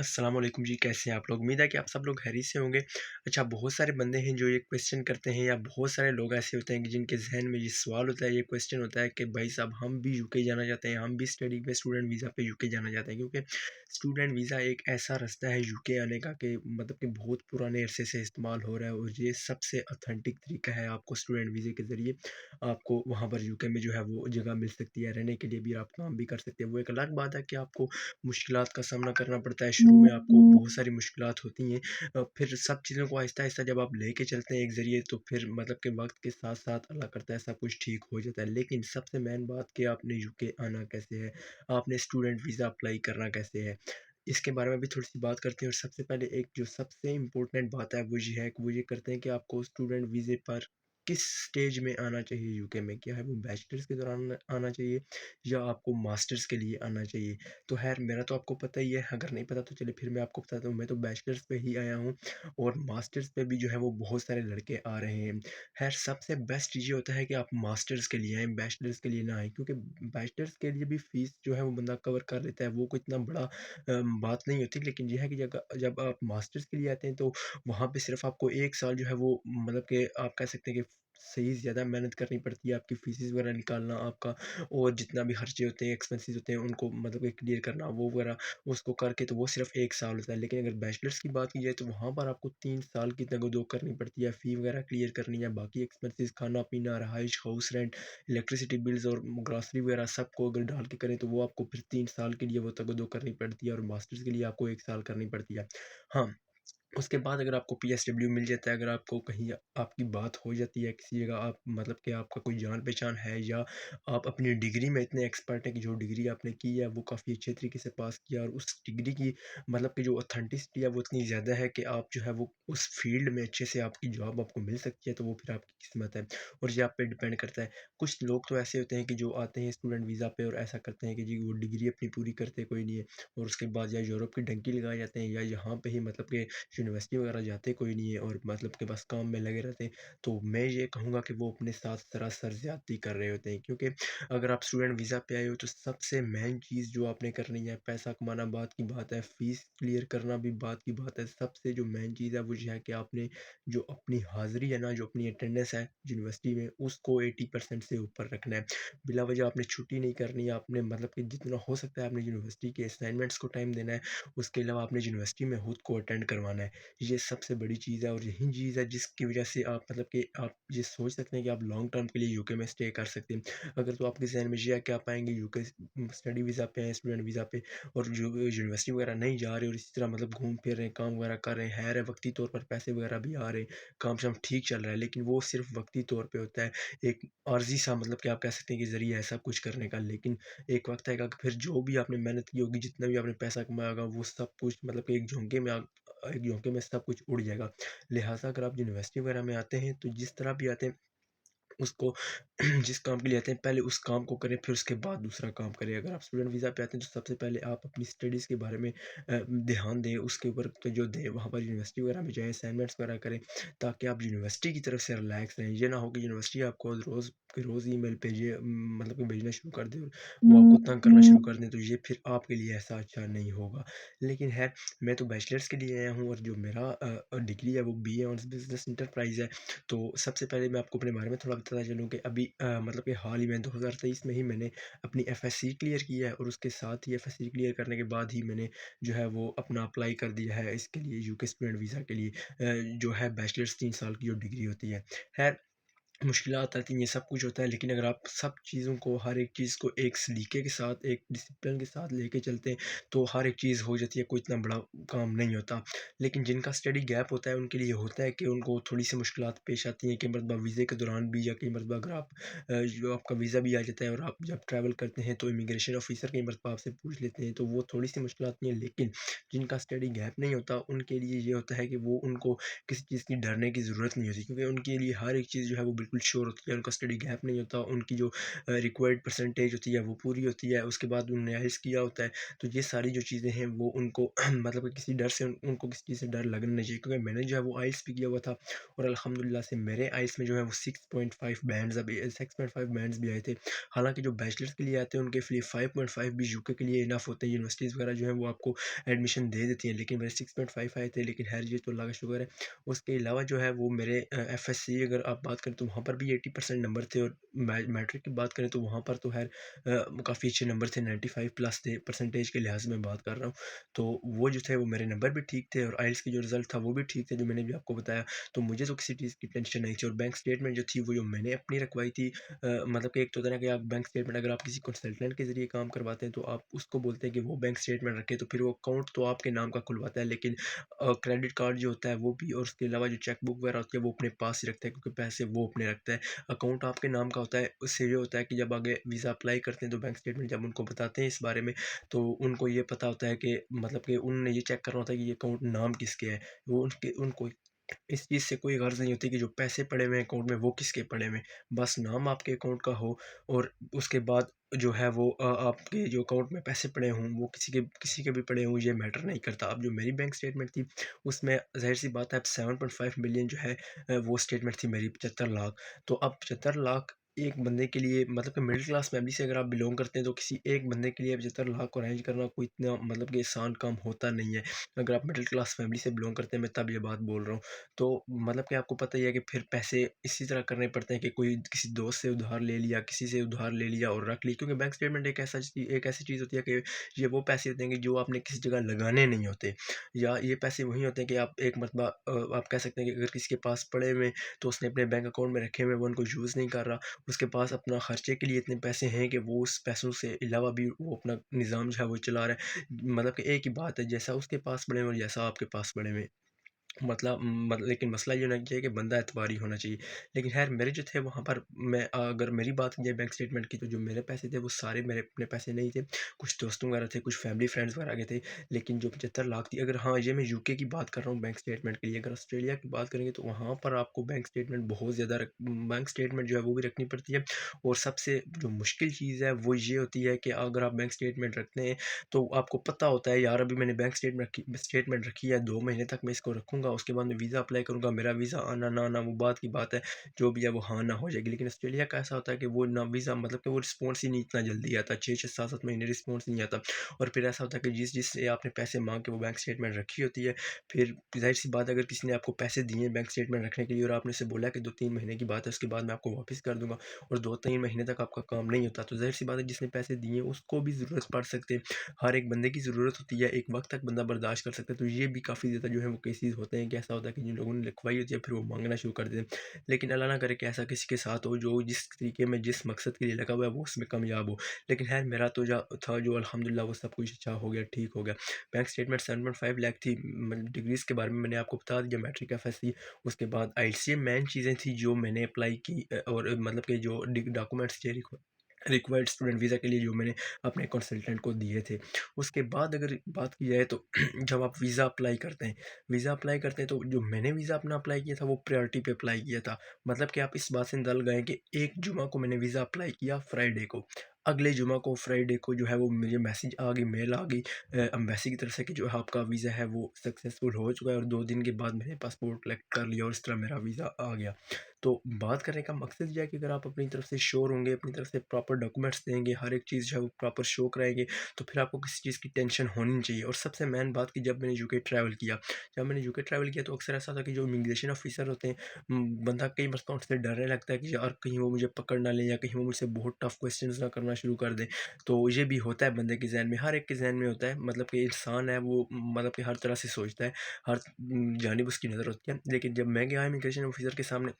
अस्सलाम वालेकुम जी, कैसे हैं आप लोग? उम्मीद है कि आप सब लोग खैरियत से होंगे। अच्छा, बहुत सारे बंदे हैं जो ये क्वेश्चन करते हैं या बहुत सारे लोग ऐसे होते हैं कि जिनके ज़हन में ये सवाल होता है, ये क्वेश्चन होता है कि भाई साहब हम भी यूके जाना चाहते हैं, हम भी स्टडी पे स्टूडेंट वीज़ा पे यूके जाना चाहते हैं। क्योंकि स्टूडेंट वीज़ा एक ऐसा रास्ता है यूके आने का कि मतलब कि बहुत पुराने अरसे से इस्तेमाल हो रहा है और ये सबसे ऑथेंटिक तरीका है। आपको स्टूडेंट वीज़े के ज़रिए आपको वहाँ पर यूके में जो है वो जगह मिल सकती है, रहने के लिए भी आप काम भी कर सकते हैं। वो एक अलग बात है कि आपको मुश्किलात का सामना करना पड़ता है, शुरू में आपको बहुत सारी मुश्किलात होती हैं। फिर सब चीज़ों को आहिस्ता-आहिस्ता जब आप लेके चलते हैं एक ज़रिए, तो फिर मतलब कि वक़्त के साथ-साथ अल्लाह करता है सब कुछ ठीक हो जाता है। लेकिन सबसे मेन बात कि आपने यूके आना कैसे है, आपने स्टूडेंट वीज़ा अप्लाई करना कैसे है, इसके बारे में भी थोड़ी-सी बात करते हैं। और सबसे पहले एक जो सबसे इम्पोर्टेंट बात है वो ये है कि वो ये करते हैं कि आपको स्टूडेंट वीज़े पर किस स्टेज में आना चाहिए यूके में। क्या है वो बैचलर्स के दौरान आना चाहिए या आपको मास्टर्स के लिए आना चाहिए? तो ख़ैर मेरा तो आपको पता ही है, अगर नहीं पता तो चलिए फिर मैं आपको बताता हूँ। मैं तो बैचलर्स पे ही आया हूँ और मास्टर्स पे भी जो है वो बहुत सारे लड़के आ रहे हैं। ख़ैर सबसे बेस्ट ये होता है कि आप मास्टर्स के लिए आएँ, बैचलर्स के लिए ना आएँ, क्योंकि बैचलर्स के लिए भी फ़ीस जो है वो बंदा कवर कर लेता है, वो कोई इतना बड़ा बात नहीं होती। लेकिन ये है कि जब जब आप मास्टर्स के लिए आते हैं तो वहाँ पे सिर्फ़ आपको 1 साल जो है वो मतलब कि आप कह सकते हैं कि सही से ज़्यादा मेहनत करनी पड़ती है, आपकी फ़ीसेस वगैरह निकालना आपका और जितना भी खर्चे होते हैं, एक्सपेंसेस होते हैं, उनको मतलब कि क्लियर करना वो वगैरह, उसको करके तो वो सिर्फ़ 1 साल होता है। लेकिन अगर बैचलर्स की बात की जाए तो वहाँ पर आपको 3 साल की दगो-दो करनी पड़ती है, फ़ी वगैरह क्लियर करनी है, बाकी एक्सपेंसेस खाना-पीना, रहाइश, हाउस रेंट, इलेक्ट्रिसिटी बिल्स और ग्रोसरी वगैरह सबको अगर डाल के करें तो वो आपको फिर 3 साल के लिए वो दगो-दो करनी पड़ती है और मास्टर्स के लिए आपको 1 साल करनी पड़ती है। हाँ, उसके बाद अगर आपको पीएसडब्ल्यू मिल जाता है, अगर आपको कहीं आपकी बात हो जाती है किसी जगह, आप मतलब कि आपका कोई जान-पहचान है या आप अपनी डिग्री में इतने एक्सपर्ट हैं कि जो डिग्री आपने की है वो काफ़ी अच्छे तरीके से पास किया और उस डिग्री की मतलब कि जो ऑथेंटिसिटी है वो इतनी ज़्यादा है कि आप जो है वो उस फील्ड में अच्छे से आपकी जॉब आपको मिल सकती है, तो वो फिर आपकी किस्मत है और ये आप पे डिपेंड करता है। कुछ लोग तो ऐसे होते हैं कि जो आते हैं स्टूडेंट वीज़ा पे और ऐसा करते हैं कि जी वो डिग्री अपनी पूरी करते कोई नहीं है और उसके बाद या यूरोप की डंकी लगाए जाते हैं या यहाँ पे ही मतलब कि यूनिवर्सिटी वगैरह जाते कोई नहीं है और मतलब कि बस काम में लगे रहते हैं। तो मैं ये कहूँगा कि वो अपने साथ सरासर ज़्यादती कर रहे होते हैं, क्योंकि अगर आप स्टूडेंट वीज़ा पे आए हो तो सबसे मेन चीज़ जो आपने करनी है, पैसा कमाना बात की बात है, फ़ीस क्लियर करना भी बात की बात है। सबसे जो मेन चीज़ है वो ये है कि आपने जो अपनी हाज़िरी है ना, जो अपनी अटेंडेंस है यूनिवर्सिटी में, उसको 80% से ऊपर रखना है। बिला वजह आपने छुट्टी नहीं करनी है, आपने मतलब कि जितना हो सकता है आपने यूनिवर्सिटी के असाइनमेंट्स को टाइम देना है। उसके अलावा आपने यूनिवर्सिटी में खुद को अटेंड करवाना है। ये सबसे बड़ी चीज़ है और यही चीज़ है जिसकी वजह से आप मतलब कि आप ये सोच सकते हैं कि आप लॉन्ग टर्म के लिए यूके में स्टे कर सकते हैं। अगर तो आपके ज़हन में ये है कि आप आएँगे यूके स्टडी वीज़ा पे हैं, स्टूडेंट वीज़ा पे और जो यूनिवर्सिटी वगैरह नहीं जा रहे और इसी तरह मतलब घूम फिर रहे हैं, काम वगैरह कर रहे हैं, है वक़्ती तौर पर पैसे वगैरह भी आ रहे हैं, काम-शाम ठीक चल रहा है, लेकिन वो सिर्फ़ वक़्ती तौर पे होता है। एक आर्ज़ी सा मतलब कि आप कह सकते हैं कि ज़रिया है सब कुछ करने का। लेकिन एक वक़्त आएगा कि फिर जो भी आपने मेहनत की होगी, जितना भी आपने पैसा कमाया होगा, वो सब कुछ मतलब कि एक झोंके में सब कुछ उड़ जाएगा। लिहाज़ा अगर आप यूनिवर्सिटी वगैरह में आते हैं, तो जिस तरह भी आते हैं उसको जिस काम के लिए आते हैं पहले उस काम को करें, फिर उसके बाद दूसरा काम करें। अगर आप स्टूडेंट वीज़ा पे आते हैं तो सबसे पहले आप अपनी स्टडीज़ के बारे में ध्यान दें, उसके ऊपर तो जो दें वहाँ पर यूनिवर्सिटी वगैरह में जाएँ, असाइनमेंट्स वगैरह करें, ताकि आप यूनिवर्सिटी की तरफ से रिलैक्स रहें। ये ना हो कि यूनिवर्सिटी आपको रोज़ के रोज़ ईमेल भेजे, मतलब कि भेजना शुरू कर दें और वो आपको तंग करना शुरू कर दें, तो ये फिर आपके लिए ऐसा अच्छा नहीं होगा। लेकिन है, मैं तो बैचलर्स के लिए आया हूँ और जो मेरा डिग्री है वो बीए ऑनर्स बिज़नेस एंटरप्राइज़ है। तो सबसे पहले मैं आपको अपने बारे में थोड़ा बताना चलूँ कि अभी मतलब कि हाल ही में 2023 में ही मैंने अपनी एफएससी क्लियर की है और उसके साथ ही एफएससी क्लियर करने के बाद ही मैंने जो है वो अपना अप्लाई कर दिया है इसके लिए, यूके स्टूडेंट वीज़ा के लिए, जो है बैचलर्स 3 साल की जो डिग्री होती है। खैर मुश्किलात आती हैं, ये सब कुछ होता है, लेकिन अगर आप सब चीज़ों को, हर एक चीज़ को एक सलीके के साथ, एक डिसिप्लिन के साथ लेके चलते हैं, तो हर एक चीज़ हो जाती है, कोई इतना बड़ा काम नहीं होता। लेकिन जिनका स्टडी गैप होता है, उनके लिए होता है कि उनको थोड़ी-सी मुश्किलात पेश आती हैं, कई मरतबा वीज़े के दौरान भी या कई मरतबा अगर आप जो आपका वीज़ा भी आ जाता है और आप जब ट्रैवल करते हैं, तो इमिग्रेशन ऑफ़िसर कई मरतबा आपसे पूछ लेते हैं, तो वो थोड़ी-सी मुश्किल आती हैं। लेकिन जिनका स्टडी गैप नहीं होता, उनके लिए ये होता है कि वो उनको किसी चीज़ की डरने की ज़रूरत नहीं होती, क्योंकि उनके लिए हर एक चीज़ जो है वो बिल्कुल बिल्कुल श्योर होती है, उनका स्टडी गैप नहीं होता, उनकी जो रिक्वायर्ड परसेंटेज होती है वो पूरी होती है, उसके बाद उन्होंने आइल्स किया होता है। तो ये सारी जो चीज़ें हैं वो उनको मतलब कि किसी डर से उनको किसी चीज़ से डर लगना नहीं चाहिए, क्योंकि मैंने जो है वो आइल्स भी किया हुआ था और अल्हम्दुलिल्लाह से मेरे आइल्स में जो है वो 6.5 बैंड्स अभी 6.5 बैंड्स भी आए थे। हालाँकि जो बैचलर्स के लिए आते हैं उनके लिए 5.5 भी यूके के लिए इनफ होते हैं, यूनिवर्सिटीज़ वगैरह जो है वो आपको एडमिशन दे देती हैं, लेकिन मेरे 6.5 आए थे, लेकिन खैर ये तो अल्लाह का शुक्र है। उसके अलावा जो है वो मेरे एफएससी अगर आप बात करें तो वहाँ पर भी 80% नंबर थे, और मैट्रिक की बात करें तो वहाँ पर तो खैर काफ़ी अच्छे नंबर थे, 95 प्लस थे, परसेंटेज के लिहाज से मैं बात कर रहा हूँ। तो वो जो थे वो मेरे नंबर भी ठीक थे और आइल्स की जो रिज़ल्ट था वो भी ठीक थे, जो मैंने भी आपको बताया। तो मुझे तो किसी चीज़ की टेंशन नहीं थी, और बैंक स्टेटमेंट जो थी वो जो मैंने अपनी रखवाई थी, मतलब कि एक तो होता है ना कि आप बैंक स्टेटमेंट अगर आप किसी कंसल्टेंट के ज़रिए काम करवाते हैं तो आप उसको बोलते हैं कि वो बैंक स्टेटमेंट रखे, तो फिर वो अकाउंट तो आपके नाम का खुलवाता है, लेकिन क्रेडिट कार्ड जो होता है वो भी, और उसके अलावा जो चेक बुक वगैरह होती है वो अपने पास ही रखता है, क्योंकि पैसे वो अपने रखता है। अकाउंट आपके नाम का होता है, उससे ये होता है कि जब आगे वीज़ा अप्लाई करते हैं तो बैंक स्टेटमेंट जब उनको बताते हैं इस बारे में, तो उनको ये पता होता है कि मतलब कि उन्होंने ये चेक करना होता है कि ये अकाउंट नाम किसके है। वो उनको इस चीज़ से कोई गर्ज़ नहीं होती कि जो पैसे पड़े हुए हैं अकाउंट में वो किसके पड़े हुए हैं। बस नाम आपके अकाउंट का हो, और उसके बाद जो है वो आपके जो अकाउंट में पैसे पड़े हों वो किसी के भी पड़े हों, ये मैटर नहीं करता। अब जो मेरी बैंक स्टेटमेंट थी उसमें ज़ाहिर-सी बात है, अब 7.5 मिलियन जो है वो स्टेटमेंट थी मेरी, 75 लाख। तो अब 75 लाख एक बंदे के लिए, मतलब कि मिडिल क्लास फैमिली से अगर आप बिलॉन्ग करते हैं तो किसी एक बंदे के लिए 75 लाख को अरेंज करना कोई इतना मतलब कि आसान काम होता नहीं है। अगर आप मिडिल क्लास फैमिली से बिलॉन्ग करते हैं, मैं तब ये बात बोल रहा हूँ। तो मतलब कि आपको पता ही है कि फिर पैसे इसी तरह करने पड़ते हैं कि कोई किसी दोस्त से उधार ले लिया, किसी से उधार ले लिया और रख ली, क्योंकि बैंक स्टेटमेंट एक ऐसी चीज़ होती है कि ये वो पैसे होते हैं कि जो आपने किसी जगह लगाने नहीं होते, या ये पैसे वही होते हैं कि आप एक मरतबा आप कह सकते हैं कि अगर किसी के पास पड़े हुए हैं तो उसने अपने बैंक अकाउंट में रखे हुए, वो उनको यूज़ नहीं कर रहा, उसके पास अपना खर्चे के लिए इतने पैसे हैं कि वो उस पैसों से अलावा भी वो अपना निज़ाम जो है वो चला रहा है। मतलब कि एक ही बात है, जैसा उसके पास पड़े हुए और जैसा आपके पास पड़े हुए, लेकिन मसला ये होना चाहिए कि बंदा एतबारी होना चाहिए। लेकिन ख़ैर मेरे जो थे वहाँ पर, मैं अगर मेरी बात की जाए बैंक स्टेटमेंट की, तो जो मेरे पैसे थे वो सारे मेरे अपने पैसे नहीं थे। कुछ दोस्तों वगैरह थे, कुछ फैमिली फ्रेंड्स वगैरह के थे। लेकिन जो 75 लाख थी, अगर हाँ, ये मैं यूके की बात कर रहा हूँ बैंक स्टेटमेंट के लिए। अगर ऑस्ट्रेलिया की बात करेंगे तो वहाँ पर आपको बैंक स्टेटमेंट जो है वो भी रखनी पड़ती है। और सबसे जो मुश्किल चीज़ है वो ये होती है कि अगर आप बैंक स्टेटमेंट रखते हैं तो आपको पता होता है यार, अभी मैंने बैंक स्टेटमेंट रखी है, 2 महीने तक मैं इसको रखूँगा, उसके बाद मैं वीज़ा अप्लाई करूँगा, मेरा वीज़ा आना ना आना वो बात की बात है, जो भी है वो हाँ ना हो जाएगी। लेकिन ऑस्ट्रेलिया का ऐसा होता है कि वो ना वीज़ा, मतलब कि वो रिस्पॉन्स ही नहीं इतना जल्दी आता, 6-6 7-7 महीने रिस्पॉन्स नहीं आता। और फिर ऐसा होता है कि जिससे आपने पैसे माँग के वो बैंक स्टेटमेंट रखी होती है, फिर ज़ाहिर-सी बात है, अगर किसी ने आपको पैसे दिए हैं बैंक स्टेटमेंट रखने के लिए और आपने उसे बोला कि 2-3 महीने की बात है, उसके बाद मैं आपको वापस कर दूँगा, और 2-3 महीने तक आपका काम नहीं होता, तो ज़ाहिर-सी बात है जिसने पैसे दिए हैं उसको भी ज़रूरत पड़ सकती है। हर एक बंदे की ज़रूरत होती है, एक वक़्त तक बंदा बर्दाश्त कर सकता है। तो ये भी काफ़ी ज़्यादा जो है वो केसेज़ होते हैं कि ऐसा होता है कि जिन लोगों ने लिखवाई होती है फिर वो माँगना शुरू कर देते हैं। लेकिन अल्लाह ना करे कि ऐसा किसी के साथ हो, जो जिस तरीके में जिस मकसद के लिए लगा हुआ है वो उसमें कामयाब हो। लेकिन ख़ैर मेरा तो जा था जो अल्हम्दुलिल्लाह वो सब कुछ अच्छा हो गया, ठीक हो गया। बैंक स्टेटमेंट 7.5 लाख थी। डिग्रीज़ के बारे में मैंने आपको बता दिया, मैट्रिक, एफएससी, उसके बाद आईएलटीएस मेन चीज़ें थी जो मैंने अप्लाई की, और मतलब कि जो डॉक्यूमेंट्स थे रिक्वायर्ड स्टूडेंट वीज़ा के लिए जो मैंने अपने कंसल्टेंट को दिए थे। उसके बाद अगर बात की जाए तो जब आप वीज़ा अप्लाई करते हैं तो जो मैंने वीज़ा अपना अप्लाई किया था वो प्रायोरिटी पे अप्लाई किया था। मतलब कि आप इस बात से अंदाज़ा लगाएँ कि एक जुमा को मैंने वीज़ा अप्लाई किया, फ्राइडे को। अगले जुमा को फ्राइडे को जो है वो मुझे मैसेज आ गई, मेल आ गई एम्बेसी की तरफ से कि जो है आपका वीज़ा है वो सक्सेसफुल हो चुका है, और 2 दिन के बाद मैंने पासपोर्ट कलेक्ट कर लिया और इस तरह मेरा वीज़ा आ गया। तो बात करने का मकसद ये है कि अगर आप अपनी तरफ से श्योर होंगे, अपनी तरफ से प्रॉपर डॉक्यूमेंट्स देंगे, हर एक चीज़ जो है वो प्रॉपर शो कराएँगे, तो फिर आपको किसी चीज़ की टेंशन होनी नहीं चाहिए। और सबसे मेन बात कि जब मैंने यूके ट्रैवल किया तो अक्सर ऐसा था कि जो इमिग्रेशन ऑफिसर होते हैं, बंदा कई मरतबा उनसे डरने लगता है कि यार कहीं वो मुझे पकड़ ना लें, या कहीं वो मुझसे बहुत टफ क्वेश्चंस ना करना शुरू कर दें। तो ये भी होता है बंदे के ज़हन में, हर एक के ज़हन में होता है, मतलब कि इंसान है वो, मतलब कि हर तरह से सोचता है, हर जानिब उसकी नज़र होती है। लेकिन जब मैं गया इमिग्रेशन ऑफिसर के सामने,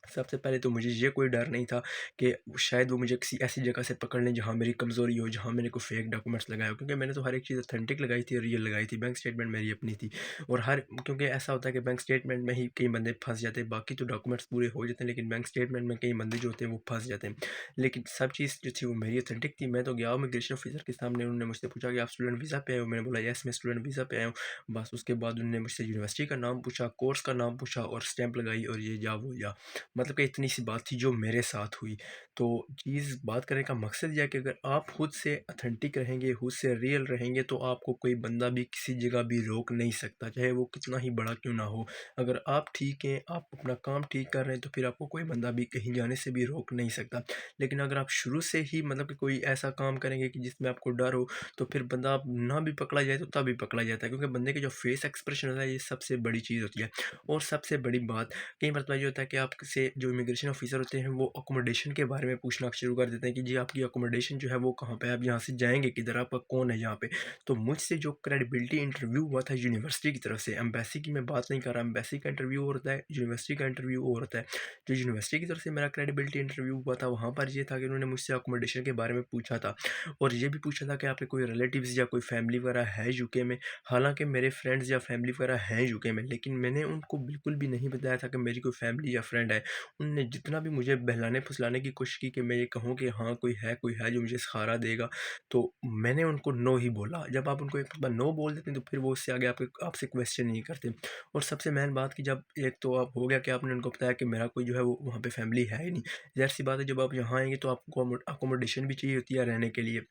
सबसे पहले तो मुझे ये कोई डर नहीं था कि शायद वो मुझे किसी ऐसी जगह से पकड़ लें जहाँ मेरी कमज़ोरी हो, जहाँ मैंने कोई फेक डॉक्यूमेंट्स लगाए हो, क्योंकि मैंने तो हर एक चीज़ ऑथेंटिक लगाई थी और रियल लगाई थी। बैंक स्टेटमेंट मेरी अपनी थी, और हर क्योंकि ऐसा होता है कि बैंक स्टेटमेंट में ही कई बंदे फंस जाते हैं, बाकी तो डॉक्यूमेंट्स पूरे हो जाते हैं, लेकिन बैंक स्टेटमेंट में कई बंदे जो होते हैं वो फंस जाते हैं। लेकिन सब चीज़ जो थी वो मेरी ऑथेंटिक थी। मैं तो गया इमिग्रेशन ऑफिसर के सामने, उन्होंने मुझसे पूछा कि आप स्टूडेंट वीज़ा पे आए हो? मैंने बोला यस, मैं स्टूडेंट वीज़ा पे आया हूँ। बस उसके बाद उन्होंने मुझसे यूनिवर्सिटी का नाम पूछा, कोर्स का नाम पूछा, और स्टैंप लगाई, और ये जा वो जा। मतलब कि इतनी सी बात थी जो मेरे साथ हुई। तो चीज़ बात करने का मकसद ये है कि अगर आप खुद से ऑथेंटिक रहेंगे, खुद से रियल रहेंगे, तो आपको कोई बंदा भी किसी जगह भी रोक नहीं सकता, चाहे वो कितना ही बड़ा क्यों ना हो। अगर आप ठीक हैं, आप अपना काम ठीक कर रहे हैं, तो फिर आपको कोई बंदा भी कहीं जाने से भी रोक नहीं सकता। लेकिन अगर आप शुरू से ही मतलब कि कोई ऐसा काम करेंगे कि जिसमें आपको डर हो, तो फिर बंदा ना भी पकड़ा जाए तो तब भी पकड़ा जाता है, क्योंकि बंदे के जो फेस एक्सप्रेशन होता है ये सबसे बड़ी चीज़ होती है। और सबसे बड़ी बात, कई मरतबा ये होता है कि आपसे जो इमिग्रेशन ऑफिसर होते हैं वो अकोमोडेशन के बारे में पूछना शुरू कर देते हैं कि जी आपकी अकोमोडेशन जो है वो कहाँ पे है, आप यहाँ से जाएंगे किधर, आपका कौन है यहाँ पे। तो मुझसे जो क्रेडिबिलिटी इंटरव्यू हुआ था यूनिवर्सिटी की तरफ से, एम्बेसी की मैं बात नहीं कर रहा, एम्बेसी का इंटरव्यू और होता है, यूनिवर्सिटी का इंटरव्यू और होता है। जो यूनिवर्सिटी की तरफ से मेरा क्रेडिबिलिटी इंटरव्यू हुआ था, वहाँ पर ये था कि उन्होंने मुझसे अकोमोडेशन के बारे में पूछा था, और ये भी पूछा था कि आपके कोई रिलेटिव्स या कोई फैमिली वगैरह है यूके में। हालांकि मेरे फ्रेंड्स या फैमिली वगैरह हैं यूके में, लेकिन मैंने उनको बिल्कुल भी नहीं बताया था कि मेरी कोई फैमिली या फ्रेंड है। उनने जितना भी मुझे बहलाने फुसलाने की कोशिश की कि मैं ये कहूँ कि हाँ कोई है जो मुझे सहारा देगा, तो मैंने उनको नो ही बोला। जब आप उनको एक बार नो बोल देते हैं तो फिर वो उससे आगे आपसे क्वेश्चन नहीं करते। और सबसे मेन बात कि जब एक तो आप हो गया कि आपने उनको बताया कि मेरा कोई जो है वो वहाँ पे फैमिली है ही नहीं। ज़ाहिर सी बात है, जब आप यहाँ आएंगे तो आपको अकोमोडेशन भी चाहिए होती है रहने के लिए।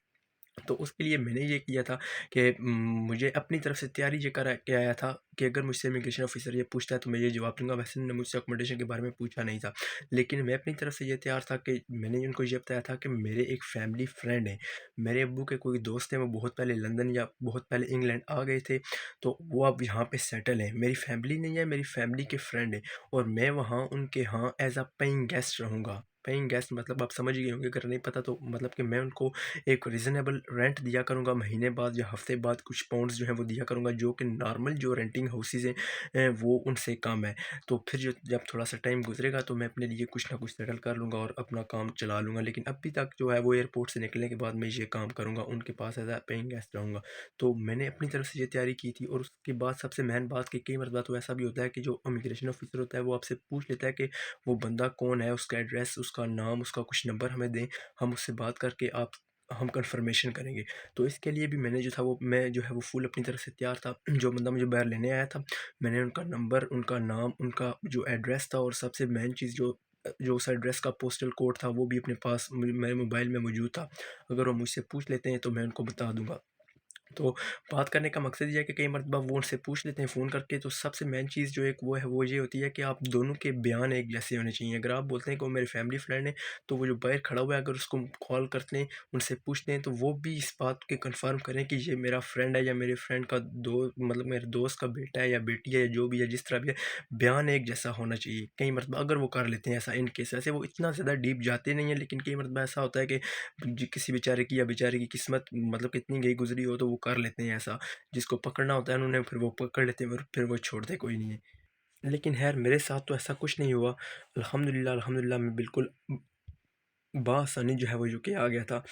तो उसके लिए मैंने ये किया था कि मुझे अपनी तरफ से तैयारी ये करा के आया था कि अगर मुझसे इमिग्रेशन ऑफिसर ये पूछता है तो मैं ये जवाब दूंगा। वैसे उन्होंने मुझसे अकोमोडेशन के बारे में पूछा नहीं था, लेकिन मैं अपनी तरफ से ये तैयार था कि मैंने उनको ये बताया था कि मेरे एक फैमिली फ्रेंड है, मेरे अब्बू के कोई दोस्त हैं, वो बहुत पहले लंदन या बहुत पहले इंग्लैंड आ गए थे, तो वो अब यहाँ पे सेटल हैं। मेरी फैमिली नहीं है, मेरी फैमिली के फ्रेंड है, और मैं वहाँ उनके यहाँ एज अ पेइंग गेस्ट रहूँगा। पेइंग गेस्ट मतलब आप समझ गए होंगे, अगर नहीं पता तो मतलब कि मैं उनको एक रीज़नेबल रेंट दिया करूँगा, महीने बाद या हफ्ते बाद कुछ पाउंड्स जो है वो दिया करूँगा, जो कि नॉर्मल जो रेंटिंग हाउसेज़ हैं वो उनसे कम है। तो फिर जो जब थोड़ा सा टाइम गुजरेगा तो मैं अपने लिए कुछ ना कुछ सेटल कर लूँगा और अपना काम चला लूँगा। लेकिन अभी तक जो है वो एयरपोर्ट से निकलने के बाद मैं ये काम करूँगा, उनके पास एज अ पेइंग गेस्ट रहूँगा। तो मैंने अपनी तरफ से ये तैयारी की थी। और उसके बाद सबसे मेन बात कि कई मरतबा तो ऐसा भी होता है कि जो इमिग्रेशन ऑफिसर होता है वो आपसे पूछ लेता है कि वो बंदा कौन है, उसका एड्रेस, उसका नाम, उसका कुछ नंबर हमें दें, हम उससे बात करके हम कन्फर्मेशन करेंगे। तो इसके लिए भी मैंने जो था वो मैं जो है वो फुल अपनी तरफ से तैयार था। जो बंदा मुझे बाहर लेने आया था, मैंने उनका नंबर, उनका नाम, उनका जो एड्रेस था, और सबसे मेन चीज़ जो उस एड्रेस का पोस्टल कोड था वो भी अपने पास मेरे मोबाइल में मौजूद था। अगर वो मुझसे पूछ लेते हैं तो मैं उनको बता दूँगा। तो बात करने का मकसद ये है कि कई मरतबा वो उनसे पूछ लेते हैं फ़ोन करके, तो सबसे मेन चीज़ जो एक वो है वो ये होती है कि आप दोनों के बयान एक जैसे होने चाहिए। अगर आप बोलते हैं कि वो मेरे फैमिली फ्रेंड है, तो वो जो बाहर खड़ा हुआ है अगर उसको कॉल करते हैं, उनसे पूछते हैं, तो वो भी इस बात के कन्फर्म करें कि ये मेरा फ्रेंड है या मेरे फ्रेंड का दो मतलब मेरे दोस्त का बेटा है या बेटी है या जो भी है, जिस तरह भी है, बयान एक जैसा होना चाहिए। कई मरतबा अगर वो कर लेते हैं ऐसा इन केस, वैसे वो इतना ज़्यादा डीप जाते नहीं हैं, लेकिन कई मरतबा ऐसा होता है कि किसी बेचारे की या बेचारे की किस्मत मतलब कितनी गई गुजरी हो तो वो कर लेते हैं ऐसा। जिसको पकड़ना होता है उन्होंने फिर वो पकड़ लेते हैं और फिर वो छोड़ते कोई नहीं है। लेकिन ख़ैर मेरे साथ तो ऐसा कुछ नहीं हुआ। अल्हम्दुलिल्लाह अल्हम्दुलिल्लाह मैं बिल्कुल बआसानी जो है वो यूके आ गया था।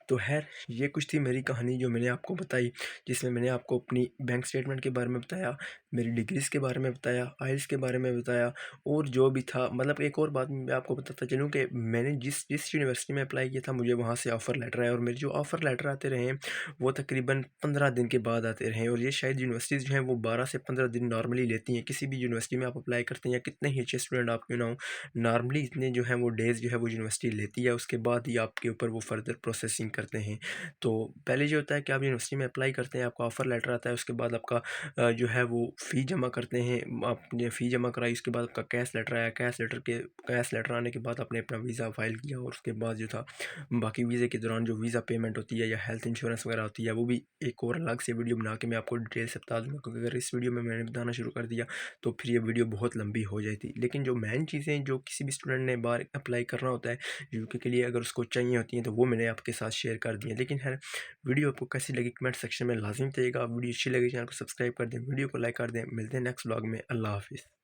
तो ख़ैर ये कुछ थी मेरी कहानी जो मैंने आपको बताई, जिसमें मैंने आपको अपनी बैंक स्टेटमेंट के बारे में बताया, मेरी डिग्रीज़ के बारे में बताया, आइल्स के बारे में बताया, और जो भी था मतलब एक और बात मैं आपको बताता चलूँ कि मैंने जिस जिस यूनिवर्सिटी में अप्लाई किया था मुझे वहाँ से ऑफ़र लेटर आया, और मेरे जो ऑफ़र लेटर आते रहे हैं वो तकरीबन 15 दिन के बाद आते रहे हैं। और ये शायद यूनिवर्सिटीज़ जो हैं वो 12 से 15 दिन नॉर्मली लेती हैं। किसी भी यूनिवर्सिटी में आप अप्लाई करते हैं या कितने ही अच्छे स्टूडेंट आप क्यों ना हो, नॉर्मली इतने जो हैं वो डेज़ जो है वो यूनिवर्सिटी लेती है, उसके बाद ही आपके ऊपर वो फर्दर प्रोसेसिंग करते हैं। तो पहले ये होता है कि आप यूनिवर्सिटी में अप्लाई करते हैं, आपका ऑफ़र लेटर आता है, उसके बाद आपका जो है वो फ़ी जमा करते हैं। आपने फ़ी जमा कराई, उसके बाद आपका कैश लेटर आया, कैश लेटर आने के बाद आपने अपना वीज़ा फ़ाइल किया, और उसके बाद जो था बाकी वीज़े के दौरान जो वीज़ा पेमेंट होती है या हेल्थ इंश्योरेंस वगैरह होती है, वो भी एक और अलग से वीडियो बना के मैं आपको डिटेल से बता दूँगा, क्योंकि अगर इस वीडियो में मैंने बताना शुरू कर दिया तो फिर ये वीडियो बहुत लंबी हो जाती। लेकिन जो मेन चीज़ें जो किसी भी स्टूडेंट ने बाहर अप्लाई करना होता है यूके के लिए, अगर उसको चाहिए होती हैं, तो वो मैंने आपके साथ शेयर कर दी है। लेकिन है वीडियो आपको कैसी लगी कमेंट सेक्शन में लाज़िम बताइएगा। वीडियो अच्छी लगी चैनल को सब्सक्राइब कर दें, वीडियो को लाइक कर दें। मिलते हैं नेक्स्ट व्लॉग में। अल्लाह हाफ़िज़।